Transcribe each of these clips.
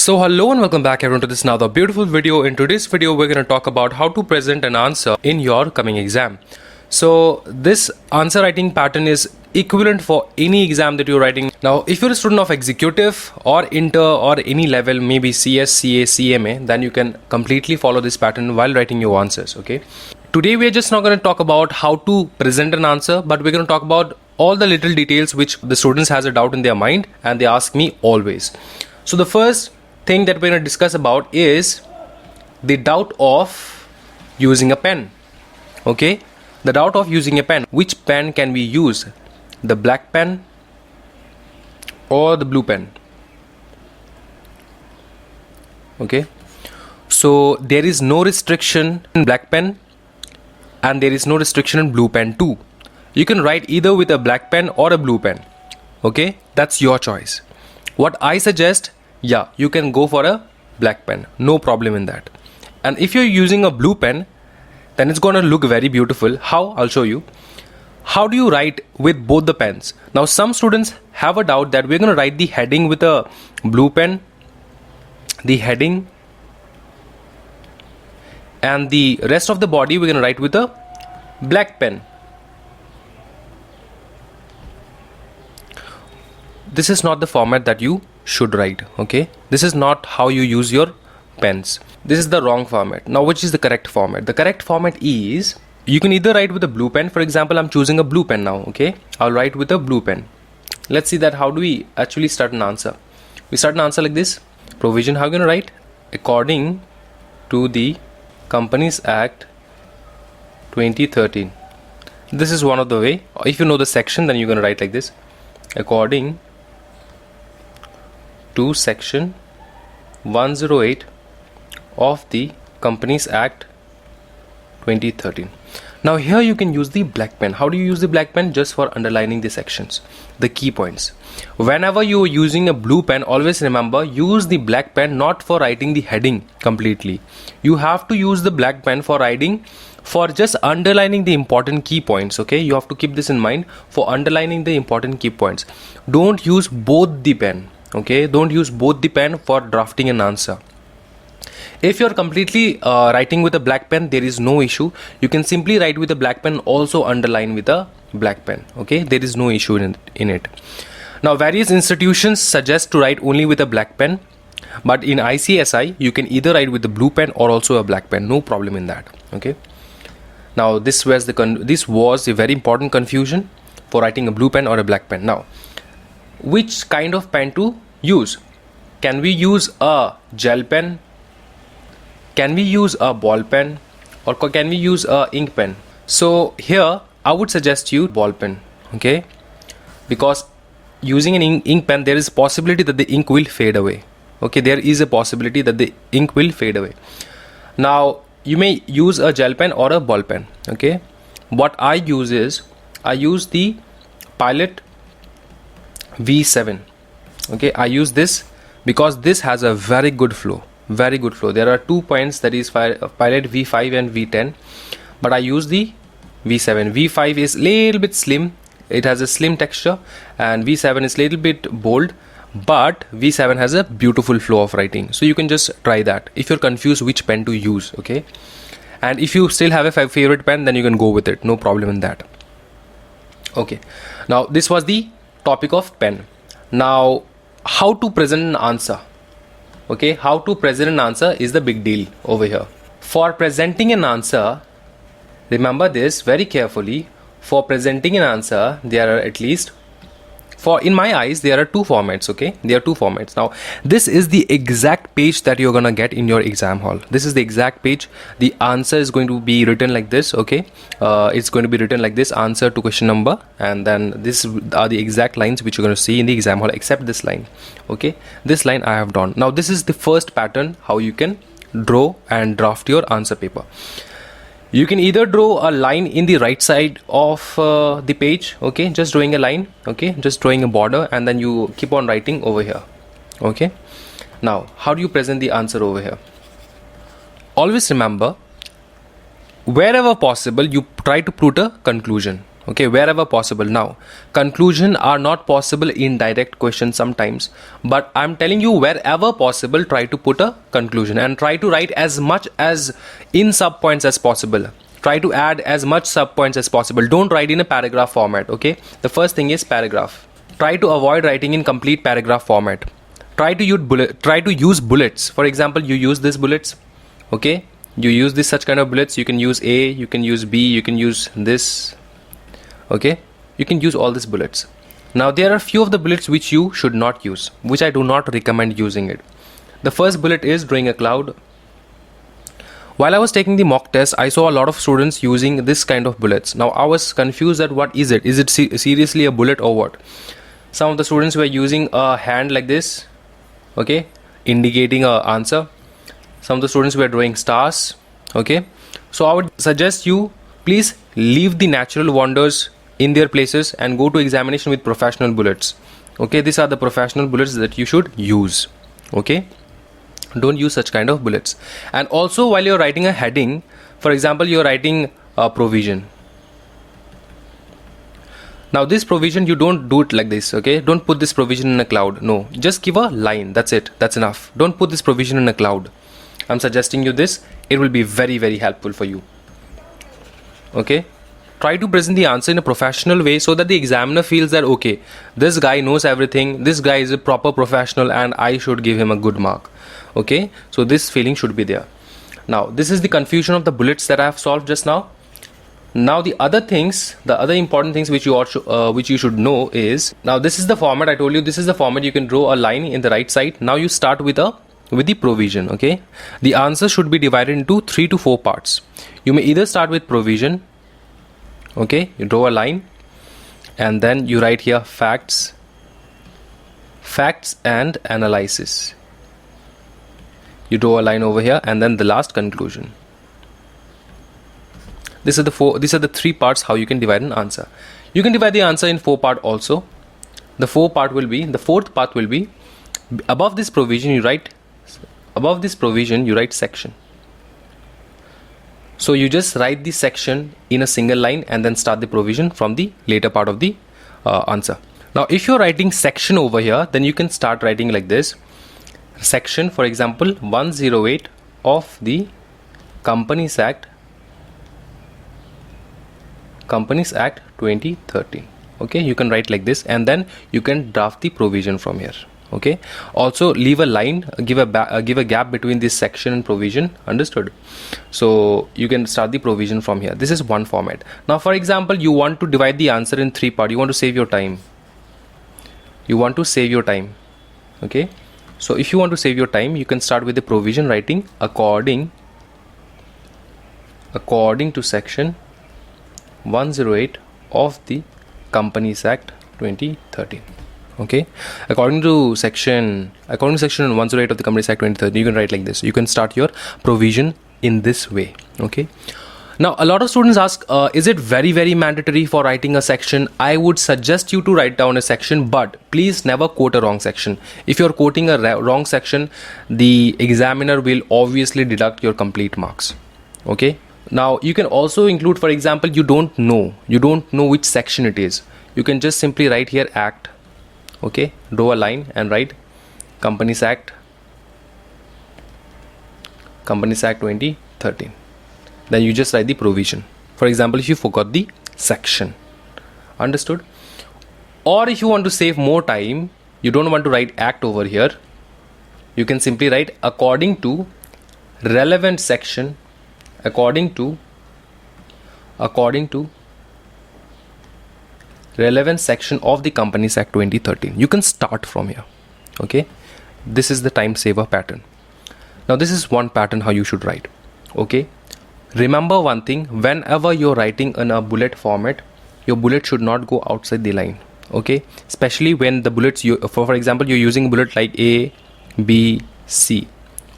So hello and welcome back everyone to this another beautiful video. In today's video we're going to talk about how to present an answer in your coming exam. So this answer writing pattern is equivalent for any exam that you're writing. Now if you're a student of executive or inter or any level, maybe CS, CA, CMA, then you can completely follow this pattern while writing your answers. Okay. Today we're just not going to talk about how to present an answer, but we're going to talk about all the little details which the students has a doubt in their mind and they ask me always. So the first thing that we're going to discuss about is the doubt of using a pen. Okay, the doubt of using a pen. Which pen can we use? The black pen or the blue pen? Okay, so there is no restriction in black pen and there is no restriction in blue pen too. You can write either with a black pen or a blue pen. Okay, that's your choice. What I suggest, yeah, you can go for a black pen, no problem in that. And if you're using a blue pen, then it's gonna look very beautiful. How? I'll show you. How do you write with both the pens? Now some students have a doubt that we're gonna write the heading with a blue pen, the heading, and the rest of the body we're gonna write with a black pen. This is not the format that you should write. Okay, this is not how you use your pens. This is the wrong format. Now which is the correct format? The correct format is, you can either write with a blue pen. For example, I'm choosing a blue pen now. Okay, I'll write with a blue pen. Let's see that how do we actually start an answer. We start an answer like this. Provision, how are you going to write? According to the Companies Act 2013. This is one of the way. If you know the section, then you're going to write like this. According to section 108 of the Companies Act 2013. Now here you can use the black pen. How do you use the black pen? Just for underlining the sections, the key points. Whenever you are using a blue pen, always remember, use the black pen not for writing the heading completely. You have to use the black pen for writing, for just underlining the important key points. Okay, you have to keep this in mind, for underlining the important key points. Don't use both the pen. Okay, don't use both the pen for drafting an answer. If you're completely writing with a black pen, there is no issue. You can simply write with a black pen, also underline with a black pen. Okay, there is no issue in it. Now various institutions suggest to write only with a black pen, but in ICSI you can either write with the blue pen or also a black pen. No problem in that. Okay. Now this was a very important confusion for writing a blue pen or a black pen. Now, which kind of pen to use? Can we use a gel pen? Can we use a ball pen? Or can we use a ink pen? So here I would suggest you ball pen. Okay, because using an ink pen, there is a possibility that the ink will fade away. Okay, there is a possibility that the ink will fade away. Now you may use a gel pen or a ball pen. Okay, what I use is, I use the Pilot V7. Okay, I use this because this has a very good flow. There are 2 points, that is Pilot V5 and V10, but I use the V7. V5 is little bit slim, it has a slim texture, and V7 is little bit bold, but V7 has a beautiful flow of writing. So you can just try that if you're confused which pen to use. Okay, and if you still have a favorite pen, then you can go with it, no problem in that. Okay, now this was the topic of pen. Now how to present an answer. Okay, how to present an answer is the big deal over here. For presenting an answer, remember this very carefully. For presenting an answer, there are at least, in my eyes, there are 2 formats. Okay, there are 2 formats. Now this is the exact page that you're gonna get in your exam hall. This is the exact page. The answer is going to be written like this. Okay, it's going to be written like this: answer to question number, and then this are the exact lines which you're going to see in the exam hall, except this line. Okay, this line I have drawn. Now this is the first pattern how you can draw and draft your answer paper. You can either draw a line in the right side of the page. Okay, just drawing a line. Okay, just drawing a border, and then you keep on writing over here. Okay, now how do you present the answer over here? Always remember, wherever possible, you try to put a conclusion. okay, wherever possible. Now, conclusion are not possible in direct questions sometimes, but I'm telling you, wherever possible, try to put a conclusion and try to write as much as in sub points as possible. Try to add as much sub points as possible. Don't write in a paragraph format, okay? The first thing is paragraph. Try to avoid writing in complete paragraph format. Try to use bullets. For example, you use these bullets, okay? You use this such kind of bullets. You can use A, you can use B, you can use this, okay? You can use all these bullets. Now there are few of the bullets which you should not use, which I do not recommend using it. The first bullet is drawing a cloud. While I was taking the mock test, I saw a lot of students using this kind of bullets. Now I was confused that what is it? Is it seriously a bullet or what? Some of the students were using a hand like this, okay, indicating a answer. Some of the students were drawing stars, okay. So I would suggest you please leave the natural wonders in their places and go to examination with professional bullets, okay. These are the professional bullets that you should use, okay. Don't use such kind of bullets. And also, while you're writing a heading, for example, you're writing a provision. Now this provision, you don't do it like this, okay. Don't put this provision in a cloud. No, just give a line. That's it. That's enough. Don't put this provision in a cloud. I'm suggesting you this. It will be very, very helpful for you, okay. Try to present the answer in a professional way so that the examiner feels that, okay, this guy knows everything, this guy is a proper professional and I should give him a good mark, okay. So this feeling should be there. Now this is the confusion of the bullets that I have solved just now. Now the other things, the other important things which you should know is, now this is the format I told you. This is the format. You can draw a line in the right side. Now you start with the provision, okay. The answer should be divided into 3 to 4 parts. You may either start with provision, okay, you draw a line and then you write here facts and analysis. You draw a line over here and then the last conclusion. These are the 3 parts how you can divide an answer. You can divide the answer in 4 part also. The fourth part will be above this provision you write section. So you just write the section in a single line and then start the provision from the later part of the answer. Now if you're writing section over here, then you can start writing like this. Section, for example, 108 of the Companies Act 2013. Okay, you can write like this and then you can draft the provision from here. Okay, also leave a line, give a gap between this section and provision. Understood? So you can start the provision from here. This is one format. Now for example, you want to divide the answer in 3 parts. You want to save your time. Okay, so if you want to save your time, you can start with the provision writing according to section 108 of the Companies Act 2013. Okay, according to section 108 of the Companies Act 2013, you can write like this. You can start your provision in this way. Okay, now a lot of students ask, is it very, very mandatory for writing a section? I would suggest you to write down a section, but please never quote a wrong section. If you're quoting a wrong section, the examiner will obviously deduct your complete marks. Okay, now you can also include, for example, you don't know which section it is. You can just simply write here act. Okay, draw a line and write Companies Act 2013. Then you just write the provision. For example, if you forgot the section. Understood? Or if you want to save more time, you don't want to write act over here, you can simply write according to relevant section, according to relevant section of the Companies Act 2013. You can start from here. Okay, this is the time saver pattern. Now this is one pattern how you should write. Okay, remember one thing, whenever you're writing in a bullet format, your bullet should not go outside the line. Okay, especially when the bullets, for example, you're using a bullet like A, B, C.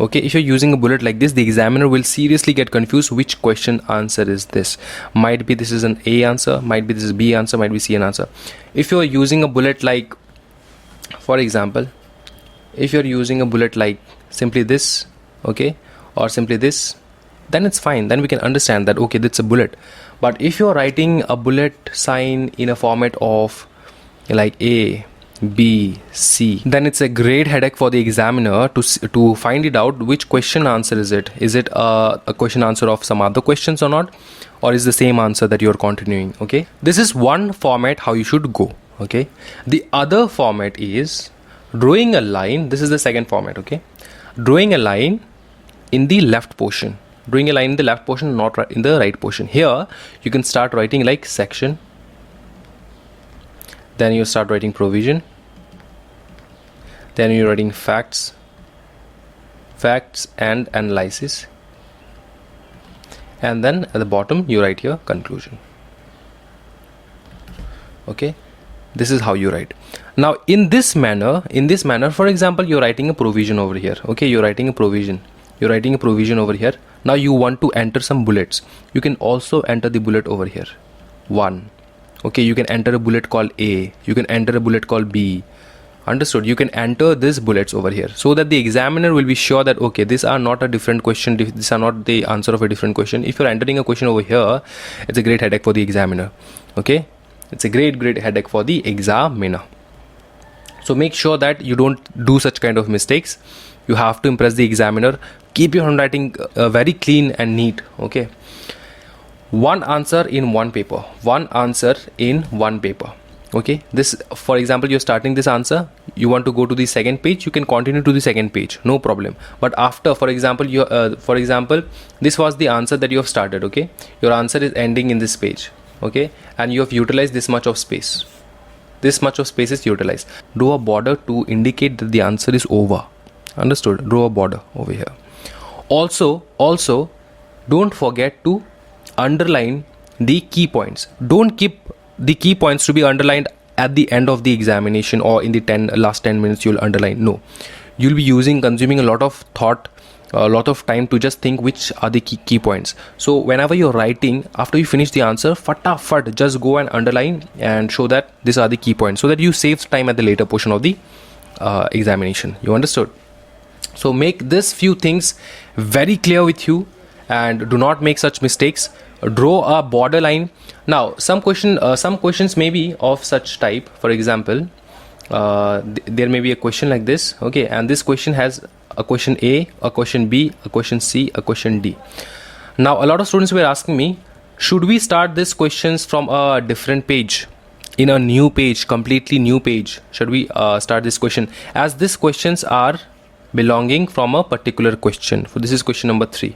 Okay, if you're using a bullet like this, the examiner will seriously get confused which question answer is this. Might be this is an A answer, might be this is B answer, might be C an answer. If you're using a bullet like, for example, if you're using a bullet like simply this, okay, or simply this, then it's fine. Then we can understand that, okay, that's a bullet. But if you're writing a bullet sign in a format of like A, B, C, then it's a great headache for the examiner to find it out which question answer is it. Is it a question answer of some other questions or not, or is the same answer that you're continuing? Okay, this is one format how you should go. Okay, the other format is drawing a line. This is the second format. Okay, drawing a line in the left portion. Drawing a line in the left portion, not right in the right portion. Here you can start writing like section, then you start writing provision, then you're writing facts and analysis, and then at the bottom you write your conclusion. Okay, this is how you write. Now in this manner, for example, you're writing a provision over here. Okay, you're writing a provision over here. Now you want to enter some bullets. You can also enter the bullet over here, 1. Okay, you can enter a bullet called A, you can enter a bullet called B. Understood? You can enter these bullets over here so that the examiner will be sure that okay, these are not a different question, these are not the answer of a different question. If you're entering a question over here, it's a great headache for the examiner. Okay, it's a great headache for the examiner. So make sure that you don't do such kind of mistakes. You have to impress the examiner. Keep your handwriting very clean and neat. Okay, one answer in one paper, okay. This, for example, you're starting this answer, you want to go to the second page, you can continue to the second page, no problem. But after, for example, this was the answer that you have started. Okay, your answer is ending in this page. Okay, and you have utilized this much of space. This much of space is utilized. Draw a border to indicate that the answer is over. Understood? Draw a border over here. Also don't forget to underline the key points. Don't keep the key points to be underlined at the end of the examination or in the last 10 minutes you'll underline. No, you'll be consuming a lot of thought, a lot of time to just think which are the key points. So whenever you're writing, after you finish the answer, fatafat just go and underline and show that these are the key points, so that you save time at the later portion of the examination. You understood? So make this few things very clear with you and do not make such mistakes. Draw a borderline. Now some questions may be of such type. For example, there may be a question like this. Okay, and this question has a question A, a question B, a question C, a question D. Now a lot of students were asking me, should we start these questions from a different page, in a new page, completely new page? Should we start this question, as these questions are belonging from a particular question? So this is question number 3.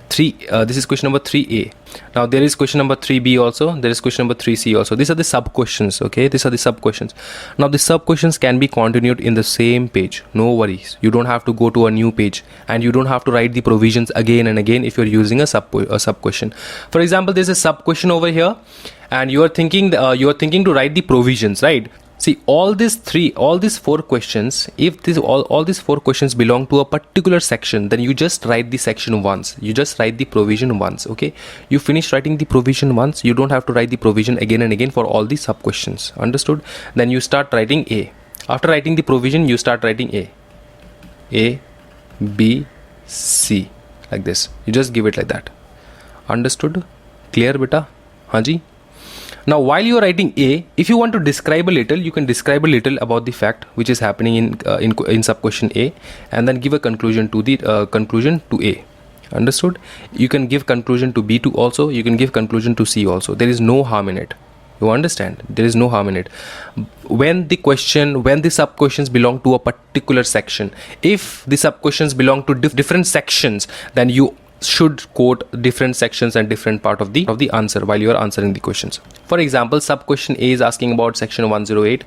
This is question number 3A. Now there is question number 3B also, there is question number 3C also. These are the sub questions. Okay, these are the sub questions. Now the sub questions can be continued in the same page, no worries. You don't have to go to a new page, and you don't have to write the provisions again and again if you're using a sub question. For example, there's a sub question over here and you are thinking to write the provisions, right? See, all these 4 questions, if all these 4 questions belong to a particular section, then you just write the section once, you just write the provision once. Okay, you finish writing the provision once, you don't have to write the provision again and again for all the sub questions. Understood? Then you start writing A. After writing the provision, you start writing A, B, C, like this. You just give it like that. Understood? Clear, beta? Haji? Now while you are writing A, if you want to describe a little, you can describe a little about the fact which is happening in sub question A, and then give a conclusion to the conclusion to A. Understood? You can give conclusion to B2 also, you can give conclusion to C also. There is no harm in it. You understand? There is no harm in it. When the sub questions belong to a particular section, if the sub questions belong to different sections, then you should quote different sections and different part of the answer while you are answering the questions. For example, sub question A is asking about section 108,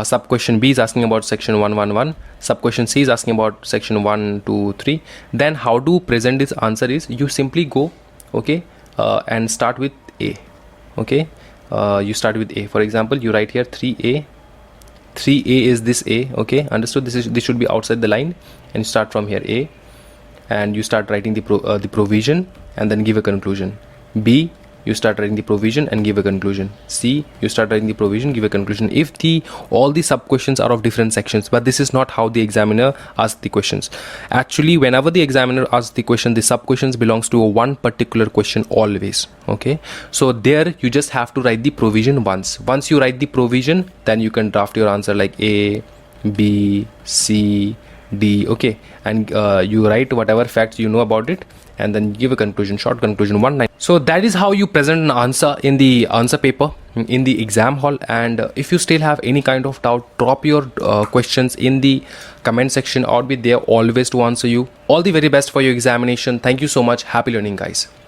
sub question B is asking about section 111, sub question C is asking about section 123. Then how to present this answer is, you simply go, okay, and start with A. Okay, you start with A. For example, you write here 3A. 3A is this A. Okay, understood? This should be outside the line, and you start from here A, and you start writing the provision and then give a conclusion. B, you start writing the provision and give a conclusion. C, you start writing the provision, give a conclusion. If all the sub questions are of different sections, but this is not how the examiner asks the questions. Actually, whenever the examiner asks the question, the sub questions belongs to a one particular question always. Okay, so there you just have to write the provision once. Once you write the provision, then you can draft your answer like A, B, C, D. Okay, and you write whatever facts you know about it, and then give a conclusion, short conclusion, one line. So that is how you present an answer in the answer paper in the exam hall. And if you still have any kind of doubt, drop your questions in the comment section. I'll be there always to answer you. All the very best for your examination. Thank you so much. Happy learning, guys.